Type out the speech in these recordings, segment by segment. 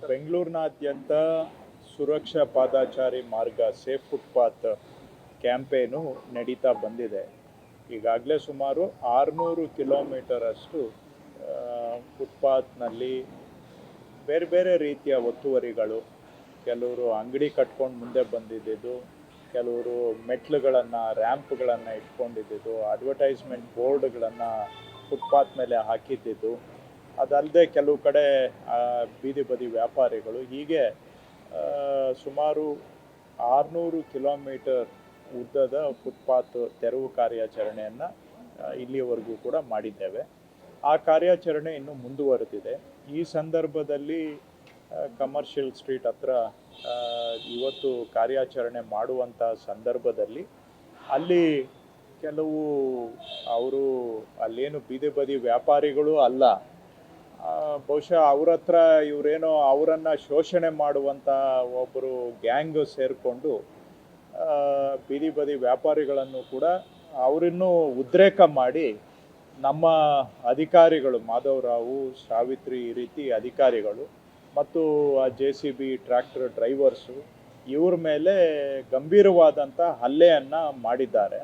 ಬೆಂಗಳೂರಿನಾದ್ಯಂತ ಸುರಕ್ಷಾ ಪಾದಚಾರಿ ಮಾರ್ಗ safe footpath campaign ನಡೀತಾ ಬಂದಿದೆ. ಈಗಾಗಲೇ ಸುಮಾರು 600 ಕಿಲೋಮೀಟರ್ ಅಷ್ಟು ಫುಟ್ಪಾತ್ನಲ್ಲಿ ಬೇರೆ ಬೇರೆ ರೀತಿಯ ಒತ್ತುವರಿಗಳು, ಕೆಲವರು ಅಂಗಡಿ ಕಟ್ಕೊಂಡು ಮುಂದೆ ಬಂದಿದ್ದು, ಕೆಲವರು ಮೆಟ್ಲುಗಳನ್ನು ರ್ಯಾಂಪ್ಗಳನ್ನು ಇಟ್ಕೊಂಡಿದ್ದು, ಅಡ್ವರ್ಟೈಸ್ಮೆಂಟ್ ಬೋರ್ಡ್ಗಳನ್ನು ಫುಟ್ಪಾತ್ ಮೇಲೆ ಹಾಕಿದ್ದು, ಅದಲ್ಲದೆ ಕೆಲವು ಕಡೆ ಬೀದಿ ಬದಿ ವ್ಯಾಪಾರಿಗಳು, ಹೀಗೆ ಸುಮಾರು 600 ಕಿಲೋಮೀಟರ್ ಉದ್ದದ ಫುಟ್ಪಾತ್ ತೆರವು ಕಾರ್ಯಾಚರಣೆಯನ್ನು ಇಲ್ಲಿಯವರೆಗೂ ಕೂಡ ಮಾಡಿದ್ದೇವೆ. ಆ ಕಾರ್ಯಾಚರಣೆ ಇನ್ನೂ ಮುಂದುವರೆದಿದೆ. ಈ ಸಂದರ್ಭದಲ್ಲಿ ಕಮರ್ಷಿಯಲ್ ಸ್ಟ್ರೀಟ್ ಹತ್ರ ಇವತ್ತು ಕಾರ್ಯಾಚರಣೆ ಮಾಡುವಂಥ ಸಂದರ್ಭದಲ್ಲಿ ಅಲ್ಲಿ ಕೆಲವು ಅವರು ಅಲ್ಲೇನು ಬೀದಿ ಬದಿ ವ್ಯಾಪಾರಿಗಳು ಅಲ್ಲ, ಬಹುಶಃ ಅವ್ರ ಹತ್ರ ಇವರೇನೋ ಅವರನ್ನು ಶೋಷಣೆ ಮಾಡುವಂಥ ಒಬ್ಬರು ಗ್ಯಾಂಗ್ ಸೇರಿಕೊಂಡು ಬೀದಿ ಬದಿ ವ್ಯಾಪಾರಿಗಳನ್ನು ಕೂಡ ಅವರಿನ್ನೂ ಉದ್ರೇಕ ಮಾಡಿ ನಮ್ಮ ಅಧಿಕಾರಿಗಳು ಮಾಧವರಾವು, ಸಾವಿತ್ರಿ, ಈ ರೀತಿ ಅಧಿಕಾರಿಗಳು ಮತ್ತು JCB ಟ್ರ್ಯಾಕ್ಟರ್ ಡ್ರೈವರ್ಸು ಇವ್ರ ಮೇಲೆ ಗಂಭೀರವಾದಂಥ ಹಲ್ಲೆಯನ್ನು ಮಾಡಿದ್ದಾರೆ.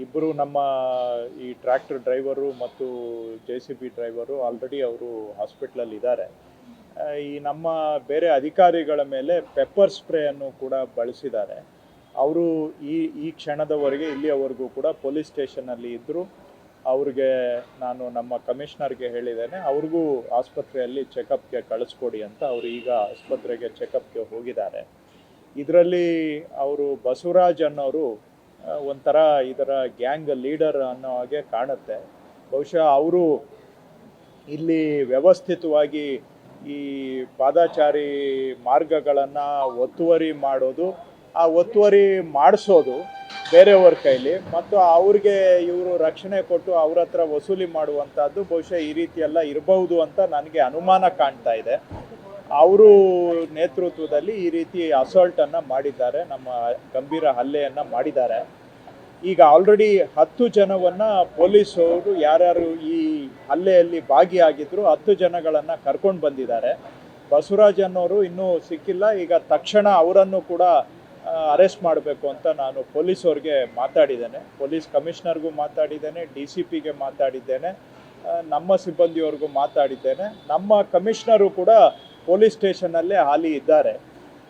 ಇಬ್ಬರು ನಮ್ಮ ಈ ಟ್ರ್ಯಾಕ್ಟರ್ ಡ್ರೈವರು ಮತ್ತು JCB ಡ್ರೈವರು ಆಲ್ರೆಡಿ ಅವರು ಹಾಸ್ಪಿಟ್ಲಲ್ಲಿ ಇದ್ದಾರೆ. ಈ ನಮ್ಮ ಬೇರೆ ಅಧಿಕಾರಿಗಳ ಮೇಲೆ ಪೆಪ್ಪರ್ ಸ್ಪ್ರೇಯನ್ನು ಕೂಡ ಬಳಸಿದ್ದಾರೆ. ಅವರು ಈ ಕ್ಷಣದವರೆಗೆ ಇಲ್ಲಿಯವರೆಗೂ ಕೂಡ ಪೊಲೀಸ್ ಸ್ಟೇಷನಲ್ಲಿ ಇದ್ದರು. ಅವ್ರಿಗೆ ನಾನು ನಮ್ಮ ಕಮಿಷನರ್ಗೆ ಹೇಳಿದ್ದೇನೆ, ಅವ್ರಿಗೂ ಆಸ್ಪತ್ರೆಯಲ್ಲಿ ಚೆಕಪ್ಗೆ ಕಳಿಸ್ಕೊಡಿ ಅಂತ. ಅವರು ಈಗ ಆಸ್ಪತ್ರೆಗೆ ಚೆಕಪ್ಗೆ ಹೋಗಿದ್ದಾರೆ. ಇದರಲ್ಲಿ ಅವರು ಬಸವರಾಜ್ ಅನ್ನೋರು ಒಂಥರ ಇದರ ಗ್ಯಾಂಗ್ ಲೀಡರ್ ಅನ್ನೋ ಹಾಗೆ ಕಾಣುತ್ತೆ. ಬಹುಶಃ ಅವರು ಇಲ್ಲಿ ವ್ಯವಸ್ಥಿತವಾಗಿ ಈ ಪಾದಚಾರಿ ಮಾರ್ಗಗಳನ್ನು ಒತ್ತುವರಿ ಮಾಡೋದು, ಆ ಒತ್ತುವರಿ ಮಾಡಿಸೋದು ಬೇರೆಯವ್ರ ಕೈಲಿ, ಮತ್ತು ಅವ್ರಿಗೆ ಇವರು ರಕ್ಷಣೆ ಕೊಟ್ಟು ಅವ್ರ ಹತ್ರ ವಸೂಲಿ ಮಾಡುವಂಥದ್ದು ಬಹುಶಃ ಈ ರೀತಿಯೆಲ್ಲ ಇರಬಹುದು ಅಂತ ನನಗೆ ಅನುಮಾನ ಕಾಣ್ತಾ ಇದೆ. ಅವರು ನೇತೃತ್ವದಲ್ಲಿ ಈ ರೀತಿ ಅಸಾಲ್ಟನ್ನು ಮಾಡಿದ್ದಾರೆ, ನಮ್ಮ ಗಂಭೀರ ಹಲ್ಲೆಯನ್ನು ಮಾಡಿದ್ದಾರೆ. ಈಗ ಆಲ್ರೆಡಿ 10 ಜನವನ್ನು ಪೊಲೀಸರು ಯಾರ್ಯಾರು ಈ ಹಲ್ಲೆಯಲ್ಲಿ ಭಾಗಿಯಾಗಿದ್ದರು 10 ಜನಗಳನ್ನು ಕರ್ಕೊಂಡು ಬಂದಿದ್ದಾರೆ. ಬಸವರಾಜ್ ಅನ್ನೋರು ಇನ್ನೂ ಸಿಕ್ಕಿಲ್ಲ. ಈಗ ತಕ್ಷಣ ಅವರನ್ನು ಕೂಡ ಅರೆಸ್ಟ್ ಮಾಡಬೇಕು ಅಂತ ನಾನು ಪೊಲೀಸವ್ರಿಗೆ ಮಾತಾಡಿದ್ದೇನೆ. ಪೊಲೀಸ್ ಕಮಿಷನರ್ಗೂ ಮಾತಾಡಿದ್ದೇನೆ, DCPಗೆ ಮಾತಾಡಿದ್ದೇನೆ, ನಮ್ಮ ಸಿಬ್ಬಂದಿಯವ್ರಿಗೂ ಮಾತಾಡಿದ್ದೇನೆ. ನಮ್ಮ ಕಮಿಷನರು ಕೂಡ ಪೊಲೀಸ್ ಸ್ಟೇಷನ್ನಲ್ಲೇ ಹಾಲಿ ಇದ್ದಾರೆ.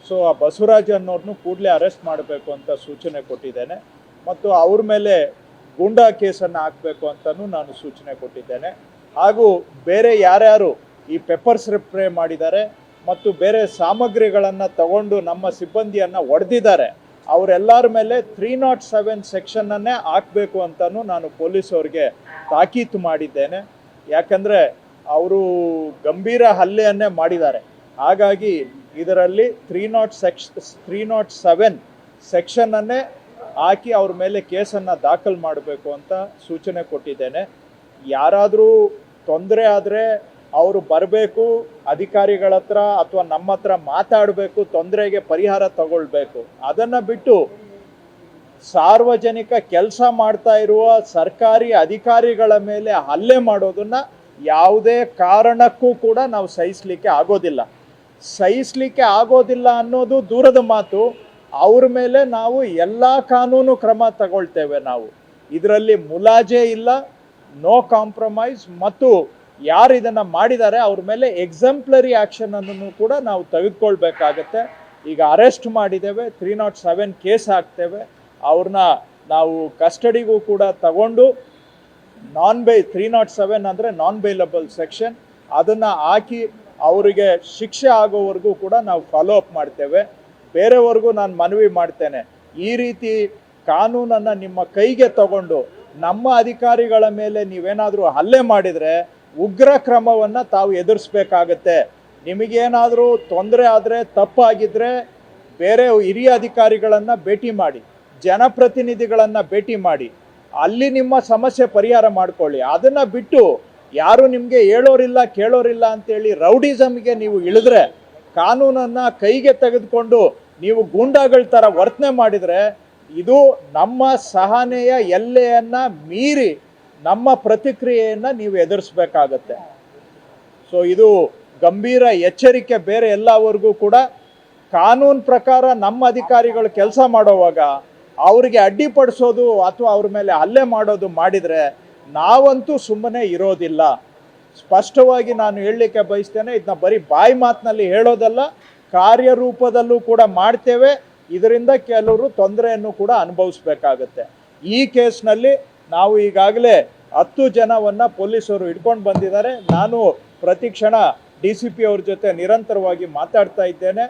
ಸೊ ಆ ಬಸವರಾಜ್ ಅನ್ನೋರನ್ನು ಕೂಡಲೇ ಅರೆಸ್ಟ್ ಮಾಡಬೇಕು ಅಂತ ಸೂಚನೆ ಕೊಟ್ಟಿದ್ದೇನೆ, ಮತ್ತು ಅವ್ರ ಮೇಲೆ ಗೂಂಡಾ ಕೇಸನ್ನು ಹಾಕಬೇಕು ಅಂತಲೂ ನಾನು ಸೂಚನೆ ಕೊಟ್ಟಿದ್ದೇನೆ. ಹಾಗೂ ಬೇರೆ ಯಾರ್ಯಾರು ಈ ಪೆಪ್ಪರ್ ಸ್ಪ್ರೇ ಮಾಡಿದ್ದಾರೆ ಮತ್ತು ಬೇರೆ ಸಾಮಗ್ರಿಗಳನ್ನು ತಗೊಂಡು ನಮ್ಮ ಸಿಬ್ಬಂದಿಯನ್ನು ಹೊಡೆದಿದ್ದಾರೆ, ಅವರೆಲ್ಲರ ಮೇಲೆ 307 ಸೆಕ್ಷನ್ನನ್ನೇ ಹಾಕಬೇಕು ಅಂತಲೂ ನಾನು ಪೊಲೀಸವ್ರಿಗೆ ತಾಕೀತು ಮಾಡಿದ್ದೇನೆ. ಯಾಕಂದರೆ ಅವರು ಗಂಭೀರ ಹಲ್ಲೆಯನ್ನೇ ಮಾಡಿದ್ದಾರೆ. ಹಾಗಾಗಿ ಇದರಲ್ಲಿ 307 ಸೆಕ್ಷನ್ನನ್ನೇ ಹಾಕಿ ಅವ್ರ ಮೇಲೆ ಕೇಸನ್ನು ದಾಖಲು ಮಾಡಬೇಕು ಅಂತ ಸೂಚನೆ ಕೊಟ್ಟಿದ್ದೇನೆ. ಯಾರಾದರೂ ತೊಂದರೆ ಆದರೆ ಅವರು ಬರಬೇಕು, ಅಧಿಕಾರಿಗಳ ಹತ್ರ ಅಥವಾ ನಮ್ಮ ಹತ್ರ ಮಾತಾಡಬೇಕು, ತೊಂದರೆಗೆ ಪರಿಹಾರ ತಗೊಳ್ಬೇಕು. ಅದನ್ನು ಬಿಟ್ಟು ಸಾರ್ವಜನಿಕ ಕೆಲಸ ಮಾಡ್ತಾ ಇರುವ ಸರ್ಕಾರಿ ಅಧಿಕಾರಿಗಳ ಮೇಲೆ ಹಲ್ಲೆ ಮಾಡೋದನ್ನು ಯಾವುದೇ ಕಾರಣಕ್ಕೂ ಕೂಡ ನಾವು ಸಹಿಸಲಿಕ್ಕೆ ಆಗೋದಿಲ್ಲ ಅನ್ನೋದು ದೂರದ ಮಾತು. ಅವ್ರ ಮೇಲೆ ನಾವು ಎಲ್ಲ ಕಾನೂನು ಕ್ರಮ ತಗೊಳ್ತೇವೆ. ನಾವು ಇದರಲ್ಲಿ ಮುಲಾಜೆ ಇಲ್ಲ, ನೋ ಕಾಂಪ್ರಮೈಸ್, ಮತ್ತು ಯಾರು ಇದನ್ನು ಮಾಡಿದ್ದಾರೆ ಅವ್ರ ಮೇಲೆ ಎಕ್ಸಾಂಪ್ಲರಿ ಆ್ಯಕ್ಷನನ್ನು ಕೂಡ ನಾವು ತೆಗೆದುಕೊಳ್ಬೇಕಾಗತ್ತೆ. ಈಗ ಅರೆಸ್ಟ್ ಮಾಡಿದ್ದೇವೆ, 307 ಕೇಸ್ ಹಾಕ್ತೇವೆ. ಅವ್ರನ್ನ ನಾವು ಕಸ್ಟಡಿಗೂ ಕೂಡ ತಗೊಂಡು 307 ಅಂದರೆ ನಾನ್ ಬೈಲಬಲ್ ಸೆಕ್ಷನ್, ಅದನ್ನು ಹಾಕಿ ಅವರಿಗೆ ಶಿಕ್ಷೆ ಆಗೋವರೆಗೂ ಕೂಡ ನಾವು ಫಾಲೋ ಅಪ್ ಮಾಡ್ತೇವೆ. ಬೇರೆವರೆಗೂ ನಾನು ಮನವಿ ಮಾಡ್ತೇನೆ, ಈ ರೀತಿ ಕಾನೂನನ್ನು ನಿಮ್ಮ ಕೈಗೆ ತಗೊಂಡು ನಮ್ಮ ಅಧಿಕಾರಿಗಳ ಮೇಲೆ ನೀವೇನಾದರೂ ಹಲ್ಲೆ ಮಾಡಿದರೆ ಉಗ್ರ ಕ್ರಮವನ್ನು ತಾವು ಎದುರಿಸಬೇಕಾಗತ್ತೆ. ನಿಮಗೇನಾದರೂ ತೊಂದರೆ ಆದರೆ, ತಪ್ಪಾಗಿದ್ದರೆ ಬೇರೆ ಹಿರಿಯ ಅಧಿಕಾರಿಗಳನ್ನು ಭೇಟಿ ಮಾಡಿ, ಜನಪ್ರತಿನಿಧಿಗಳನ್ನು ಭೇಟಿ ಮಾಡಿ, ಅಲ್ಲಿ ನಿಮ್ಮ ಸಮಸ್ಯೆ ಪರಿಹಾರ ಮಾಡಿಕೊಳ್ಳಿ. ಅದನ್ನು ಬಿಟ್ಟು ಯಾರು ನಿಮಗೆ ಹೇಳೋರಿಲ್ಲ ಕೇಳೋರಿಲ್ಲ ಅಂತೇಳಿ ರೌಡಿಸಮ್ಗೆ ನೀವು ಇಳಿದ್ರೆ, ಕಾನೂನನ್ನು ಕೈಗೆ ತೆಗೆದುಕೊಂಡು ನೀವು ಗೂಂಡಾಗಳ ಥರ ವರ್ತನೆ ಮಾಡಿದರೆ, ಇದು ನಮ್ಮ ಸಹನೆಯ ಎಲ್ಲೆಯನ್ನು ಮೀರಿ ನಮ್ಮ ಪ್ರತಿಕ್ರಿಯೆಯನ್ನು ನೀವು ಎದುರಿಸಬೇಕಾಗತ್ತೆ. ಸೊ ಇದು ಗಂಭೀರ ಎಚ್ಚರಿಕೆ ಬೇರೆ ಎಲ್ಲವರೆಗೂ ಕೂಡ ಕಾನೂನು ಪ್ರಕಾರ ನಮ್ಮ ಅಧಿಕಾರಿಗಳು ಕೆಲಸ ಮಾಡೋವಾಗ ಅವರಿಗೆ ಅಡ್ಡಿಪಡಿಸೋದು ಅಥವಾ ಅವ್ರ ಮೇಲೆ ಹಲ್ಲೆ ಮಾಡೋದು ಮಾಡಿದರೆ ನಾವಂತೂ ಸುಮ್ಮನೆ ಇರೋದಿಲ್ಲ. ಸ್ಪಷ್ಟವಾಗಿ ನಾನು ಹೇಳಲಿಕ್ಕೆ ಬಯಸ್ತೇನೆ, ಇದನ್ನ ಬರೀ ಬಾಯಿ ಮಾತಿನಲ್ಲಿ ಹೇಳೋದಲ್ಲ, ಕಾರ್ಯರೂಪದಲ್ಲೂ ಕೂಡ ಮಾಡ್ತೇವೆ. ಇದರಿಂದ ಕೆಲವರು ತೊಂದರೆಯನ್ನು ಕೂಡ ಅನುಭವಿಸ್ಬೇಕಾಗತ್ತೆ. ಈ ಕೇಸ್ನಲ್ಲಿ ನಾವು ಈಗಾಗಲೇ 10 ಜನವನ್ನು ಪೊಲೀಸರು ಹಿಡ್ಕೊಂಡು ಬಂದಿದ್ದಾರೆ. ನಾನು ಪ್ರತಿಕ್ಷಣ DCP ಅವ್ರ ಜೊತೆ ನಿರಂತರವಾಗಿ ಮಾತಾಡ್ತಾ ಇದ್ದೇನೆ.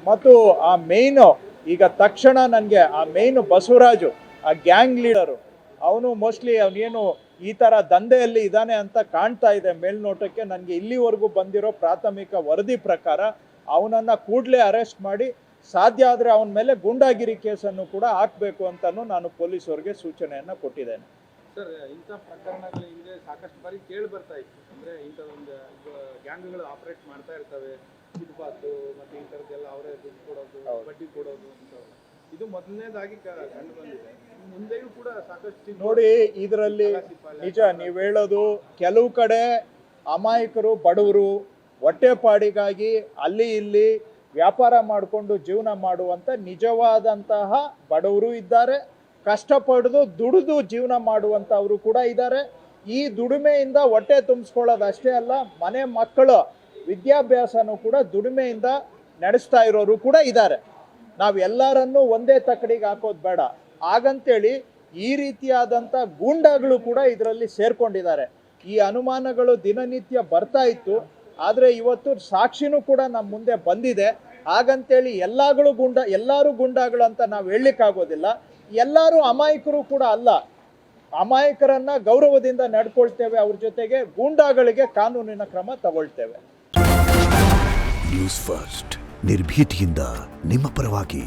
ಮತ್ತು ಆ ಮೇಯ್ನು ಈಗ ತಕ್ಷಣ ನನಗೆ ಆ ಮೇಯ್ನು ಬಸವರಾಜು, ಆ ಗ್ಯಾಂಗ್ ಲೀಡರು, ಅವನು ಮೋಸ್ಟ್ಲಿ ಅವನೇನು ಈ ಥರ ದಂಧೆಯಲ್ಲಿ ಇದ್ದಾನೆ ಅಂತ ಕಾಣ್ತಾ ಇದೆ ಮೇಲ್ನೋಟಕ್ಕೆ. ನನಗೆ ಇಲ್ಲಿವರೆಗೂ ಬಂದಿರೋ ಪ್ರಾಥಮಿಕ ವರದಿ ಪ್ರಕಾರ ಅವನನ್ನು ಕೂಡಲೇ ಅರೆಸ್ಟ್ ಮಾಡಿ ಸಾಧ್ಯ ಆದರೆ ಅವನ ಮೇಲೆ ಗೂಂಡಾಗಿರಿ ಕೇಸನ್ನು ಕೂಡ ಹಾಕಬೇಕು ಅಂತಲೂ ನಾನು ಪೊಲೀಸರಿಗೆ ಸೂಚನೆಯನ್ನು ಕೊಟ್ಟಿದ್ದೇನೆ. ಸರ್, ಇಂಥ ಪ್ರಕರಣಗಳ ಹಿಂದೆ ಸಾಕಷ್ಟು ಬಾರಿ ಕೇಳಿ ಬರ್ತಾ ಇತ್ತು. ಅಂದರೆ ಇಂಥದ್ದೊಂದು ಗ್ಯಾಂಗ್ಗಳು ಆಪರೇಟ್ ಮಾಡ್ತಾ ಇರ್ತವೆ, ಫುಟ್ಪಾತು ಮತ್ತು ಈ ಥರದ್ದೆಲ್ಲ ಅವರೇ ದುಡ್ಡು ಕೊಡೋದು, ಬಡ್ಡಿ ಕೊಡೋದು ಅಂತ. ಇದು ಮೊದಲನೇದಾಗಿ ಕಂಡು ಬಂದಿದೆ. ಮುಂದೆಯೂ ಕೂಡ ಸಾಕಷ್ಟು ನೋಡಿ, ಇದರಲ್ಲಿ ನಿಜ ನೀವು ಹೇಳೋದು, ಕೆಲವು ಕಡೆ ಅಮಾಯಕರು ಬಡವರು ಹೊಟ್ಟೆಪಾಡಿಗಾಗಿ ಅಲ್ಲಿ ಇಲ್ಲಿ ವ್ಯಾಪಾರ ಮಾಡಿಕೊಂಡು ಜೀವನ ಮಾಡುವಂಥ ನಿಜವಾದಂತಹ ಬಡವರು ಇದ್ದಾರೆ, ಕಷ್ಟಪಟ್ಟು ದುಡಿದು ಜೀವನ ಮಾಡುವಂಥವರು ಕೂಡ ಇದ್ದಾರೆ. ಈ ದುಡಿಮೆಯಿಂದ ಹೊಟ್ಟೆ ತುಂಬಿಸ್ಕೊಳ್ಳೋದು ಅಷ್ಟೇ ಅಲ್ಲ, ಮನೆ ಮಕ್ಕಳ ವಿದ್ಯಾಭ್ಯಾಸನೂ ಕೂಡ ದುಡಿಮೆಯಿಂದ ನಡೆಸ್ತಾ ಇರೋರು ಕೂಡ ಇದ್ದಾರೆ. ನಾವು ಎಲ್ಲರನ್ನೂ ಒಂದೇ ತಕ್ಕಡಿಗೆ ಹಾಕೋದು ಬೇಡ. ಹಾಗಂತೇಳಿ ಈ ರೀತಿಯಾದಂಥ ಗೂಂಡಾಗಳು ಕೂಡ ಇದರಲ್ಲಿ ಸೇರ್ಕೊಂಡಿದ್ದಾರೆ. ಈ ಅನುಮಾನಗಳು ದಿನನಿತ್ಯ ಬರ್ತಾ ಇತ್ತು, ಆದರೆ ಇವತ್ತು ಸಾಕ್ಷಿನೂ ಕೂಡ ನಮ್ಮ ಮುಂದೆ ಬಂದಿದೆ. ಹಾಗಂತೇಳಿ ಎಲ್ಲರೂ ಗುಂಡಾಗಳು ಅಂತ ನಾವು ಹೇಳಲಿಕ್ಕಾಗೋದಿಲ್ಲ. ಎಲ್ಲರೂ ಅಮಾಯಕರು ಕೂಡ ಅಲ್ಲ. ಅಮಾಯಕರನ್ನ ಗೌರವದಿಂದ ನಡ್ಕೊಳ್ತೇವೆ, ಅವ್ರ ಜೊತೆಗೆ ಗೂಂಡಾಗಳಿಗೆ ಕಾನೂನಿನ ಕ್ರಮ ತಗೊಳ್ತೇವೆ. ನ್ಯೂಸ್ ಫಸ್ಟ್, ನಿರ್ಭೀತಿಯಿಂದ ನಿಮ್ಮ ಪರವಾಗಿ.